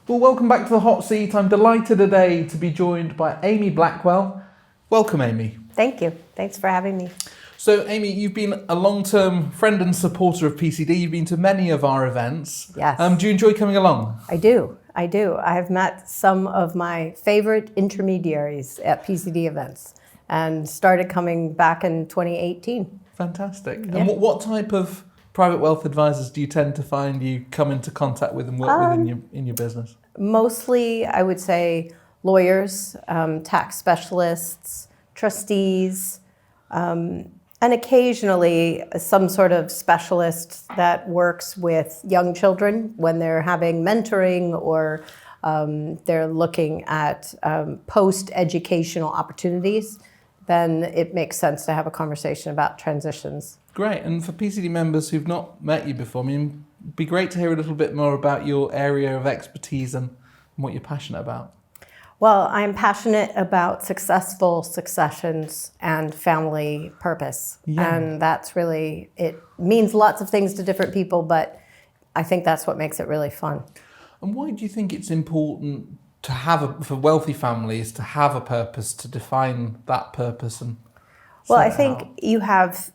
Well, welcome back to the hot seat. I'm delighted today to be joined by Amy Blackwell. Welcome, Amy. Thank you. Thanks for having me. So, Amy, you've been a long-term friend and supporter of PCD. You've been to many of our events. Yes. Do you enjoy coming along? I do. I have met some of my favorite intermediaries at PCD events and started coming back in 2018. Fantastic. Yeah. And what type of private wealth advisors do you tend to find you come into contact with and work with in your business? Mostly, I would say lawyers, tax specialists, trustees, and occasionally some sort of specialist that works with young children when they're having mentoring or they're looking at post-educational opportunities. Then it makes sense to have a conversation about transitions. Great. And for PCD members who've not met you before, it'd be great to hear a little bit more about your area of expertise and what you're passionate about. Well, I'm passionate about successful successions and family purpose. Yeah. And that's really, it means lots of things to different people, but I think that's what makes it really fun. And why do you think it's important to have, for wealthy families, to have a purpose, to define that purpose? And well, I think you have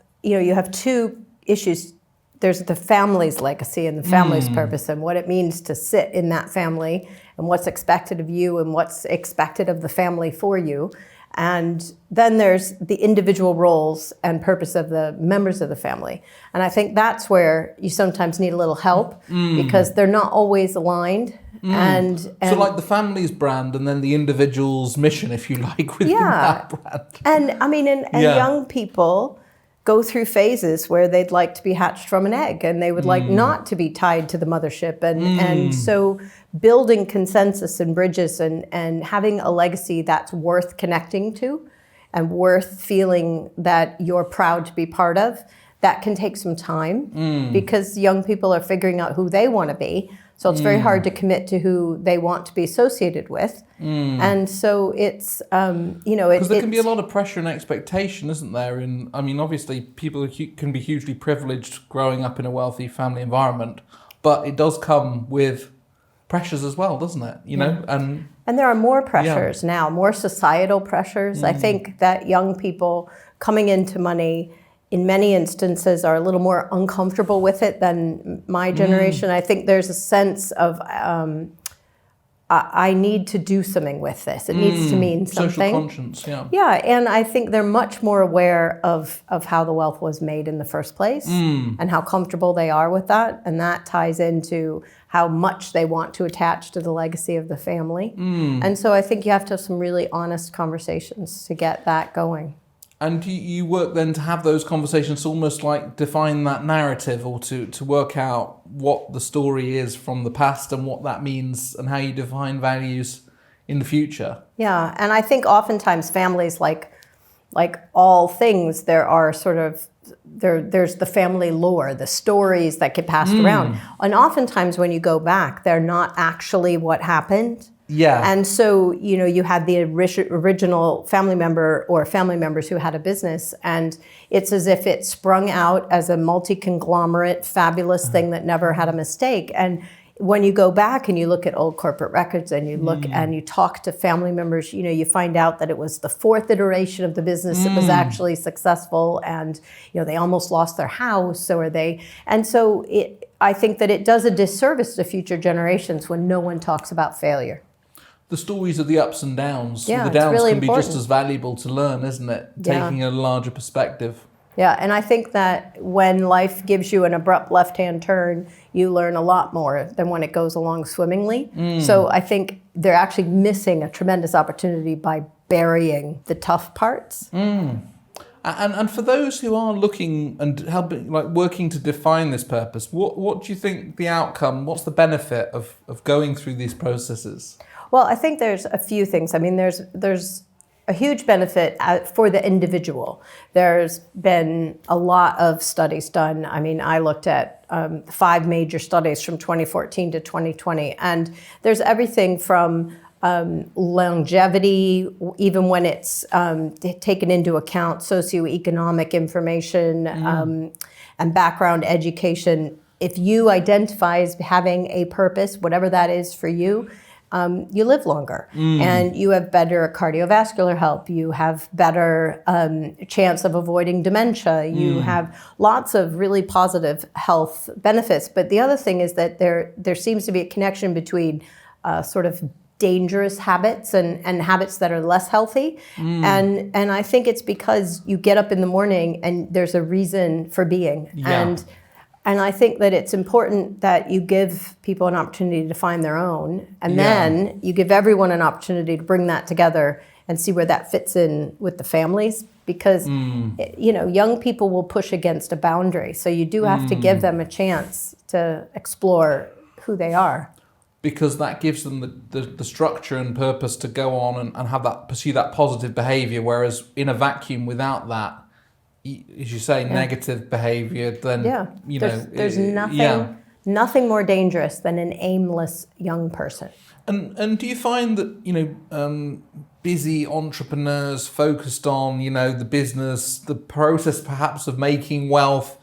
two issues. There's the family's legacy and the family's purpose and what it means to sit in that family and what's expected of you and what's expected of the family for you. And then there's the individual roles and purpose of the members of the family. And I think that's where you sometimes need a little help because they're not always aligned. And so like the family's brand and then the individual's mission, if you like, within that brand. And young people go through phases where they'd like to be hatched from an egg and they would like not to be tied to the mothership. And so building consensus and bridges and having a legacy that's worth connecting to and worth feeling that you're proud to be part of, that can take some time because young people are figuring out who they want to be. So it's very hard to commit to who they want to be associated with. And so it's, because there can be a lot of pressure and expectation, isn't there? Obviously people can be hugely privileged growing up in a wealthy family environment, but it does come with pressures as well, doesn't it? And there are more pressures now, more societal pressures. I think that young people coming into money in many instances are a little more uncomfortable with it than my generation. I think there's a sense of, I need to do something with this. It needs to mean something. Social conscience, yeah. Yeah, and I think they're much more aware of how the wealth was made in the first place and how comfortable they are with that. And that ties into how much they want to attach to the legacy of the family. And so I think you have to have some really honest conversations to get that going. And you work then to have those conversations, almost like define that narrative or to work out what the story is from the past and what that means and how you define values in the future. Yeah, and I think oftentimes families, like all things, there are there's the family lore, the stories that get passed around. And oftentimes when you go back, they're not actually what happened. Yeah. And so, you had the original family member or family members who had a business, and it's as if it sprung out as a multi-conglomerate, fabulous thing that never had a mistake. And when you go back and you look at old corporate records and you look and you talk to family members, you find out that it was the fourth iteration of the business that was actually successful, and they almost lost their house, and so I think that it does a disservice to future generations when no one talks about failure. The stories of the ups and downs. Yeah, the downs really can be important. just as valuable to learn, isn't it? Taking a larger perspective. Yeah, and I think that when life gives you an abrupt left-hand turn, you learn a lot more than when it goes along swimmingly. So I think they're actually missing a tremendous opportunity by burying the tough parts. And for those who are looking and helping, working to define this purpose, what do you think the outcome, what's the benefit of going through these processes? Well, I think there's a few things. There's a huge benefit for the individual. There's been a lot of studies done. I looked at 5 major studies from 2014 to 2020, and there's everything from longevity, even when it's taken into account socioeconomic information and background education, if you identify as having a purpose, whatever that is for you, you live longer and you have better cardiovascular health. You have better chance of avoiding dementia. You have lots of really positive health benefits. But the other thing is that there seems to be a connection between sort of dangerous habits and habits that are less healthy. And I think it's because you get up in the morning and there's a reason for being. Yeah. And I think that it's important that you give people an opportunity to find their own, and then you give everyone an opportunity to bring that together and see where that fits in with the families. Because young people will push against a boundary, so you do have to give them a chance to explore who they are. Because that gives them the structure and purpose to go on and have that, pursue that positive behaviour. Whereas in a vacuum, without that, as you say, negative behaviour, then there's nothing more dangerous than an aimless young person. And do you find that busy entrepreneurs focused on the business, the process perhaps of making wealth,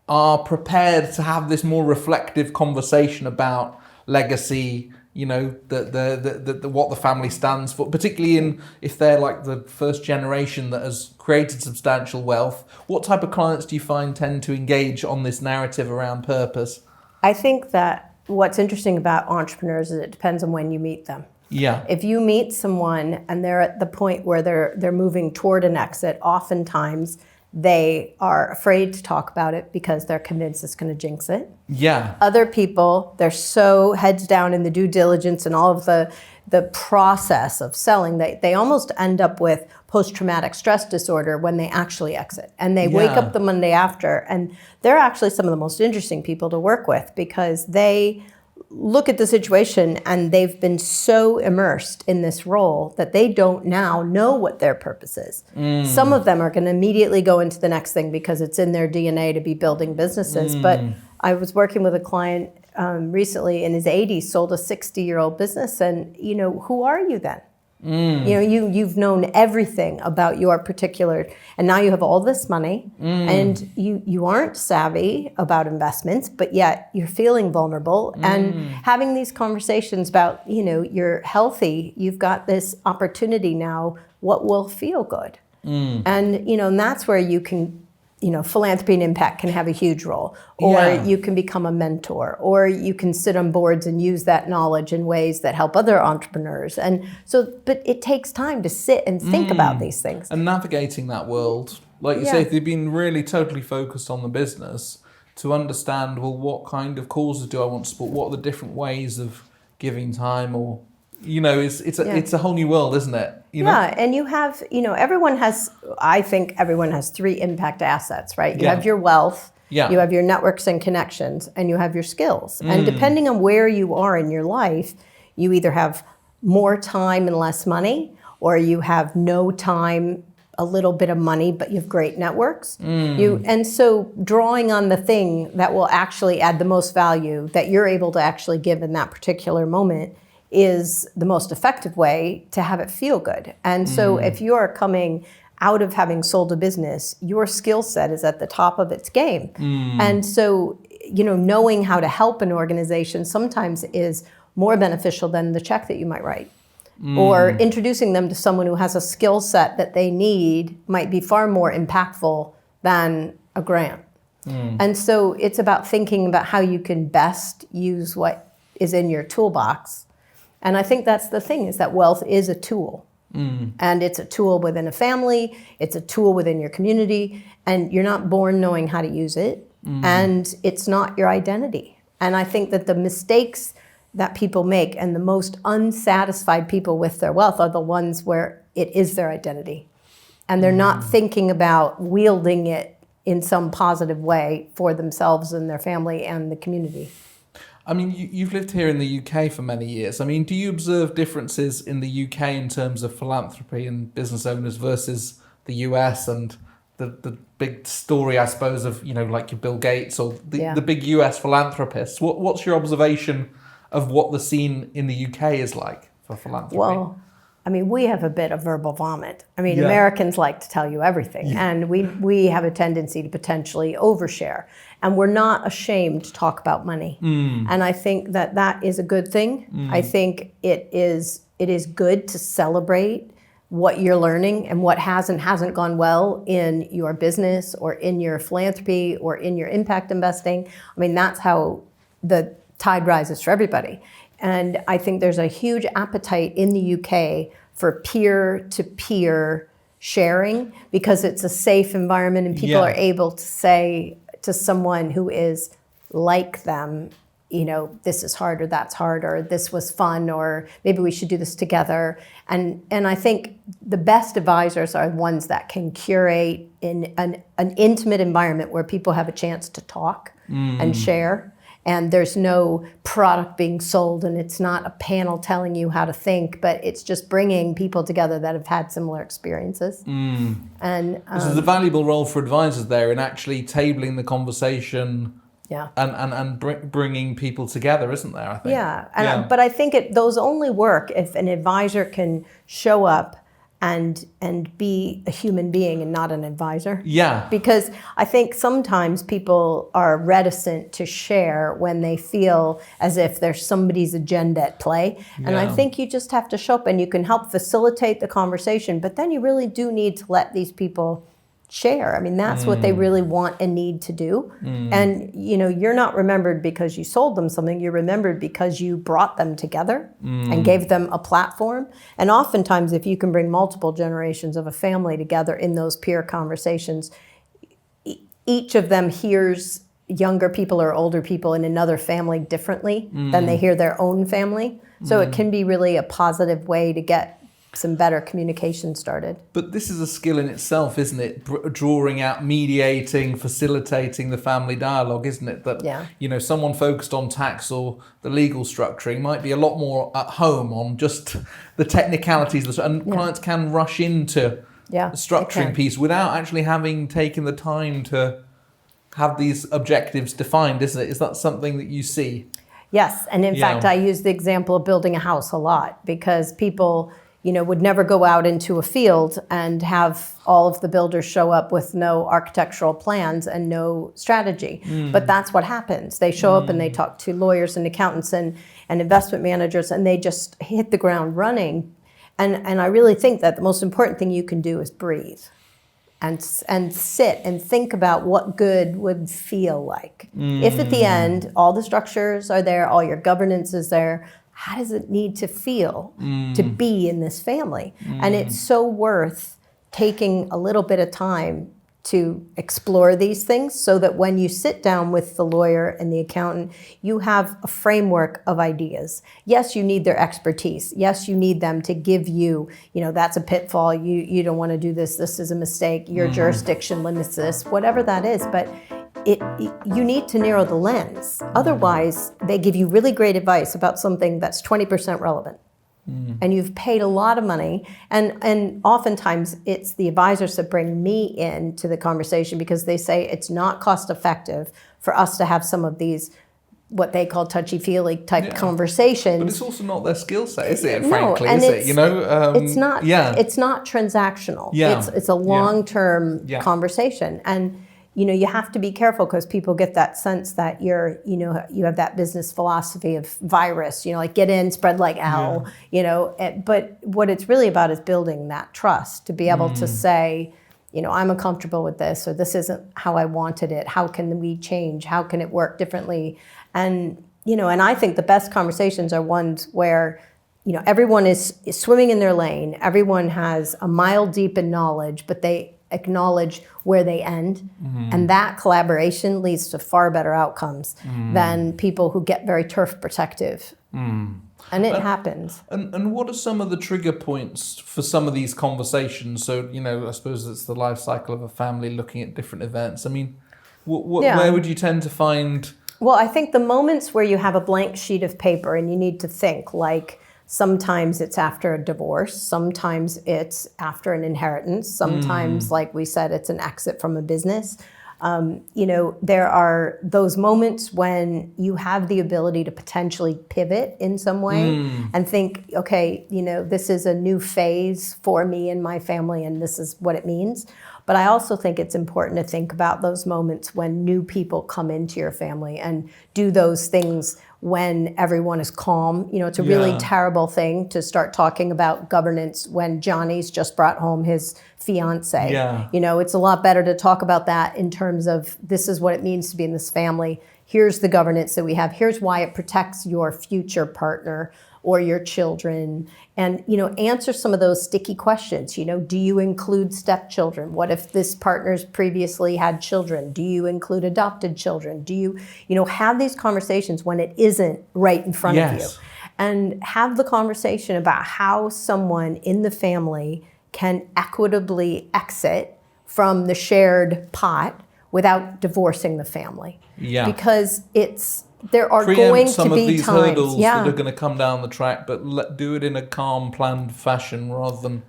are prepared to have this more reflective conversation about legacy? The what the family stands for, particularly if they're like the first generation that has created substantial wealth. What type of clients do you find tend to engage on this narrative around purpose? I think that what's interesting about entrepreneurs is it depends on when you meet them. Yeah. If you meet someone and they're at the point where they're moving toward an exit, oftentimes they are afraid to talk about it because they're convinced it's going to jinx it. Yeah. Other people, they're so heads down in the due diligence and all of the process of selling, they almost end up with post-traumatic stress disorder when they actually exit. And they wake up the Monday after, and they're actually some of the most interesting people to work with because they look at the situation and they've been so immersed in this role that they don't now know what their purpose is. Some of them are going to immediately go into the next thing because it's in their DNA to be building businesses. But I was working with a client recently in his 80s, sold a 60-year-old business, and who are you then? You've known everything about your particular, and now you have all this money, and you aren't savvy about investments, but yet you're feeling vulnerable and having these conversations about, you're healthy, you've got this opportunity now, what will feel good? And, and that's where you can, philanthropy and impact can have a huge role, or you can become a mentor, or you can sit on boards and use that knowledge in ways that help other entrepreneurs. And so, but it takes time to sit and think about these things. And navigating that world, like you say, if they've been really totally focused on the business, to understand, well, what kind of causes do I want to support? What are the different ways of giving time, or it's a whole new world, isn't it? Yeah, and you have, I think everyone has 3 impact assets, right? You have your wealth, you have your networks and connections, and you have your skills. And depending on where you are in your life, you either have more time and less money, or you have no time, a little bit of money, but you have great networks. And so drawing on the thing that will actually add the most value that you're able to actually give in that particular moment is the most effective way to have it feel good. And so if you're coming out of having sold a business, your skill set is at the top of its game. And so, knowing how to help an organization sometimes is more beneficial than the check that you might write. Or introducing them to someone who has a skill set that they need might be far more impactful than a grant. And so it's about thinking about how you can best use what is in your toolbox. And I think that's the thing, is that wealth is a tool. And it's a tool within a family, it's a tool within your community, and you're not born knowing how to use it, and it's not your identity. And I think that the mistakes that people make and the most unsatisfied people with their wealth are the ones where it is their identity. And they're not thinking about wielding it in some positive way for themselves and their family and the community. I mean, you've lived here in the UK for many years. I mean, do you observe differences in the UK in terms of philanthropy and business owners versus the US, and the big story, I suppose, of, like your Bill Gates or the big US philanthropists? What's your observation of what the scene in the UK is like for philanthropy? Well, I mean, we have a bit of verbal vomit. I mean, Yeah. Americans like to tell you everything, and we have a tendency to potentially overshare. And we're not ashamed to talk about money. And I think that is a good thing. I think it is good to celebrate what you're learning and what has and hasn't gone well in your business or in your philanthropy or in your impact investing. I mean, that's how the tide rises for everybody. And I think there's a huge appetite in the UK for peer-to-peer sharing because it's a safe environment and people are able to say to someone who is like them, you know, this is hard or that's hard or this was fun or maybe we should do this together. And I think the best advisors are ones that can curate in an intimate environment where people have a chance to talk and share. And there's no product being sold and it's not a panel telling you how to think, but it's just bringing people together that have had similar experiences. And there's a valuable role for advisors there in actually tabling the conversation and bringing people together, isn't there, I think? But I think those only work if an advisor can show up and be a human being and not an advisor. Yeah. Because I think sometimes people are reticent to share when they feel as if there's somebody's agenda at play. And I think you just have to show up and you can help facilitate the conversation, but then you really do need to let these people share. I mean, that's what they really want and need to do. And, you know, you're not remembered because you sold them something. You're remembered because you brought them together and gave them a platform. And oftentimes, if you can bring multiple generations of a family together in those peer conversations, each of them hears younger people or older people in another family differently than they hear their own family. So it can be really a positive way to get some better communication started. But this is a skill in itself, isn't it? Drawing out, mediating, facilitating the family dialogue, isn't it? That, you know, someone focused on tax or the legal structuring might be a lot more at home on just the technicalities. And clients can rush into the structuring piece without actually having taken the time to have these objectives defined, isn't it? Is that something that you see? Yes. And in fact, I use the example of building a house a lot because people, you know, would never go out into a field and have all of the builders show up with no architectural plans and no strategy. But that's what happens. They show up and they talk to lawyers and accountants and investment managers and they just hit the ground running. And I really think that the most important thing you can do is breathe and sit and think about what good would feel like. If at the end, all the structures are there, all your governance is there, how does it need to feel to be in this family? And it's so worth taking a little bit of time to explore these things so that when you sit down with the lawyer and the accountant, you have a framework of ideas. Yes, you need their expertise. Yes, you need them to give you, you know, that's a pitfall. You don't want to do this. This is a mistake. Your jurisdiction limits this, whatever that is. But you need to narrow the lens. Otherwise, they give you really great advice about something that's 20% relevant. And you've paid a lot of money. And oftentimes, it's the advisors that bring me into the conversation because they say it's not cost effective for us to have some of these what they call touchy-feely type conversations. But it's also not their skill set, is it? Frankly, is it? You know, it's not. It's not transactional. It's a long-term conversation, and you know, you have to be careful because people get that sense that you have that business philosophy of virus, you know, like get in, spread like hell, you know. But what it's really about is building that trust to be able to say, you know, I'm uncomfortable with this, or this isn't how I wanted it. How can we change? How can it work differently? And, you know, and I think the best conversations are ones where, you know, everyone is swimming in their lane. Everyone has a mile deep in knowledge, but they acknowledge where they end. And that collaboration leads to far better outcomes than people who get very turf protective. And it happens. And what are some of the trigger points for some of these conversations? So, you know, I suppose it's the life cycle of a family looking at different events. I mean, where would you tend to find... Well, I think the moments where you have a blank sheet of paper and you need to think, like sometimes it's after a divorce, sometimes it's after an inheritance, sometimes, like we said, it's an exit from a business. There are those moments when you have the ability to potentially pivot in some way and think, okay, this is a new phase for me and my family, and this is what it means. But I also think it's important to think about those moments when new people come into your family and do those things when everyone is calm. It's a really terrible thing to start talking about governance when Johnny's just brought home his fiance. Yeah. It's a lot better to talk about that in terms of this is what it means to be in this family. Here's the governance that we have. Here's why it protects your future partner or your children. And, answer some of those sticky questions. Do you include stepchildren? What if this partner's previously had children? Do you include adopted children? Do you, have these conversations when it isn't right in front of you? And have the conversation about how someone in the family can equitably exit from the shared pot without divorcing the family. Yeah. Because there are Preempt going some to of be these times hurdles that are going to come down the track, but do it in a calm, planned fashion rather than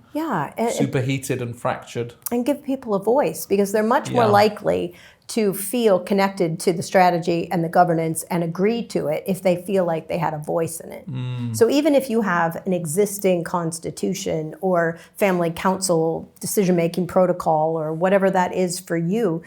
superheated and fractured. And give people a voice, because they're much more likely to feel connected to the strategy and the governance and agree to it if they feel like they had a voice in it. So even if you have an existing constitution or family council decision-making protocol or whatever that is for you,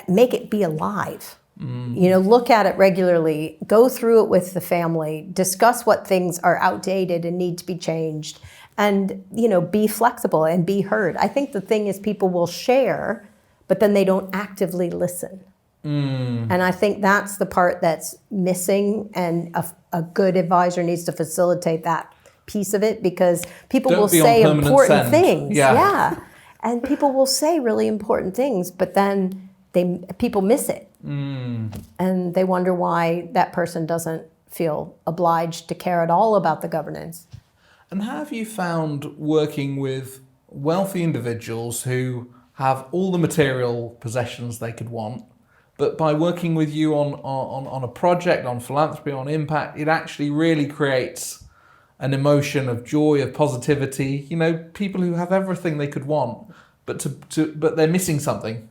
make it be alive. Look at it regularly, go through it with the family, discuss what things are outdated and need to be changed, and, be flexible and be heard. I think the thing is people will share, but then they don't actively listen. And I think that's the part that's missing, and a good advisor needs to facilitate that piece of it, because people will say important things. Yeah. And people will say really important things, but then people miss it. And they wonder why that person doesn't feel obliged to care at all about the governance. And have you found working with wealthy individuals who have all the material possessions they could want, but by working with you on a project, on philanthropy, on impact, it actually really creates an emotion of joy, of positivity? People who have everything they could want, but they're missing something.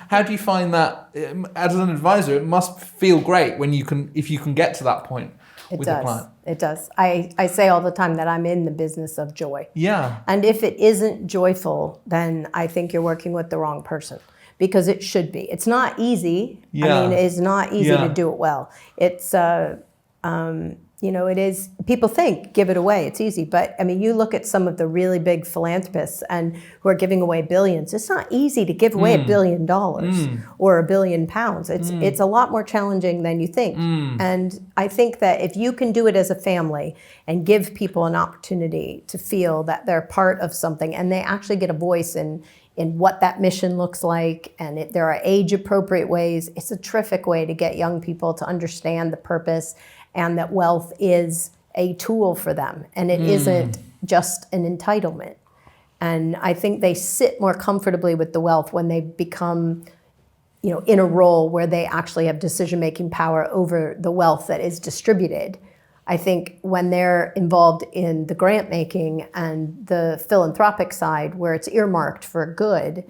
How do you find that as an advisor? It must feel great if you can get to that point with the client. It does. I say all the time that I'm in the business of joy. Yeah. And if it isn't joyful, then I think you're working with the wrong person, because it should be. It's not easy. Yeah. It's not easy to do it well. It's it is, people think, give it away, it's easy. But you look at some of the really big philanthropists and who are giving away billions. It's not easy to give away $1 billion or £1 billion. It's a lot more challenging than you think. And I think that if you can do it as a family and give people an opportunity to feel that they're part of something and they actually get a voice in what that mission looks like, and there are age-appropriate ways, it's a terrific way to get young people to understand the purpose and that wealth is a tool for them, and it isn't just an entitlement. And I think they sit more comfortably with the wealth when they become, in a role where they actually have decision-making power over the wealth that is distributed. I think when they're involved in the grant making and the philanthropic side, where it's earmarked for good,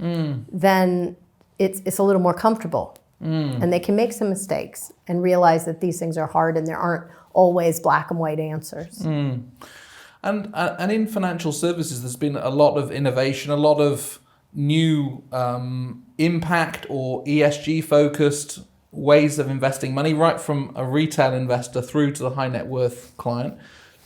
then it's a little more comfortable. And they can make some mistakes and realize that these things are hard and there aren't always black and white answers. And in financial services, there's been a lot of innovation, a lot of new impact or ESG focused ways of investing money, right from a retail investor through to the high net worth client.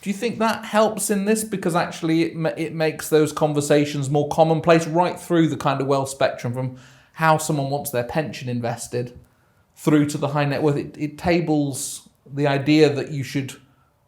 Do you think that helps in this? Because actually it makes those conversations more commonplace right through the kind of wealth spectrum, from how someone wants their pension invested through to the high net worth. It tables the idea that you should,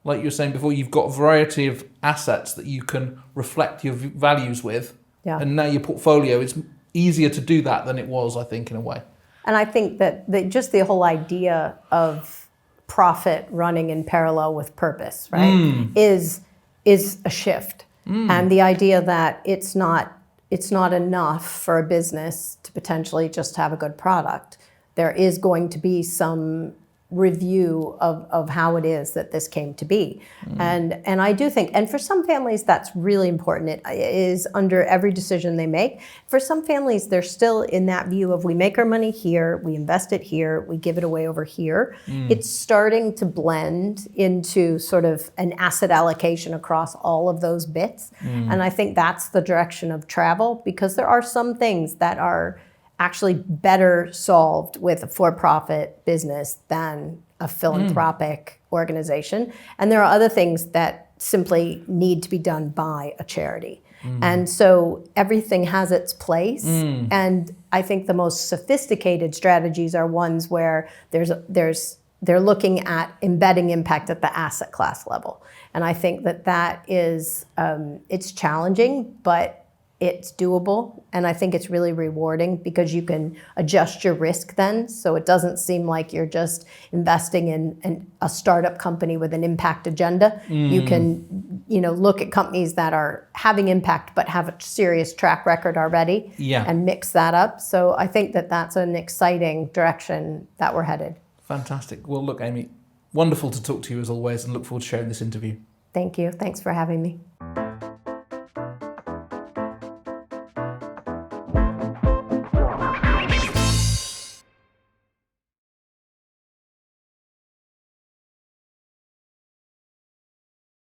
like you were saying before, you've got a variety of assets that you can reflect your values with. Yeah. And now your portfolio, it's easier to do that than it was, I think, in a way. And I think that just the whole idea of profit running in parallel with purpose, right, is a shift. And the idea that it's not enough for a business to potentially just have a good product. There is going to be some review of how it is that this came to be. And I do think, and for some families that's really important. It is under every decision they make. For some families, they're still in that view of, we make our money here, we invest it here, we give it away over here. It's starting to blend into sort of an asset allocation across all of those bits. And I think that's the direction of travel, because there are some things that are actually better solved with a for-profit business than a philanthropic organization. And there are other things that simply need to be done by a charity. And so everything has its place. And I think the most sophisticated strategies are ones where they're looking at embedding impact at the asset class level. And I think that is, it's challenging, but it's doable, and I think it's really rewarding because you can adjust your risk then, so it doesn't seem like you're just investing in a startup company with an impact agenda. You can, look at companies that are having impact but have a serious track record already, and mix that up. So I think that's an exciting direction that we're headed. Fantastic. Well, look, Amy, wonderful to talk to you as always, and look forward to sharing this interview. Thank you. Thanks for having me.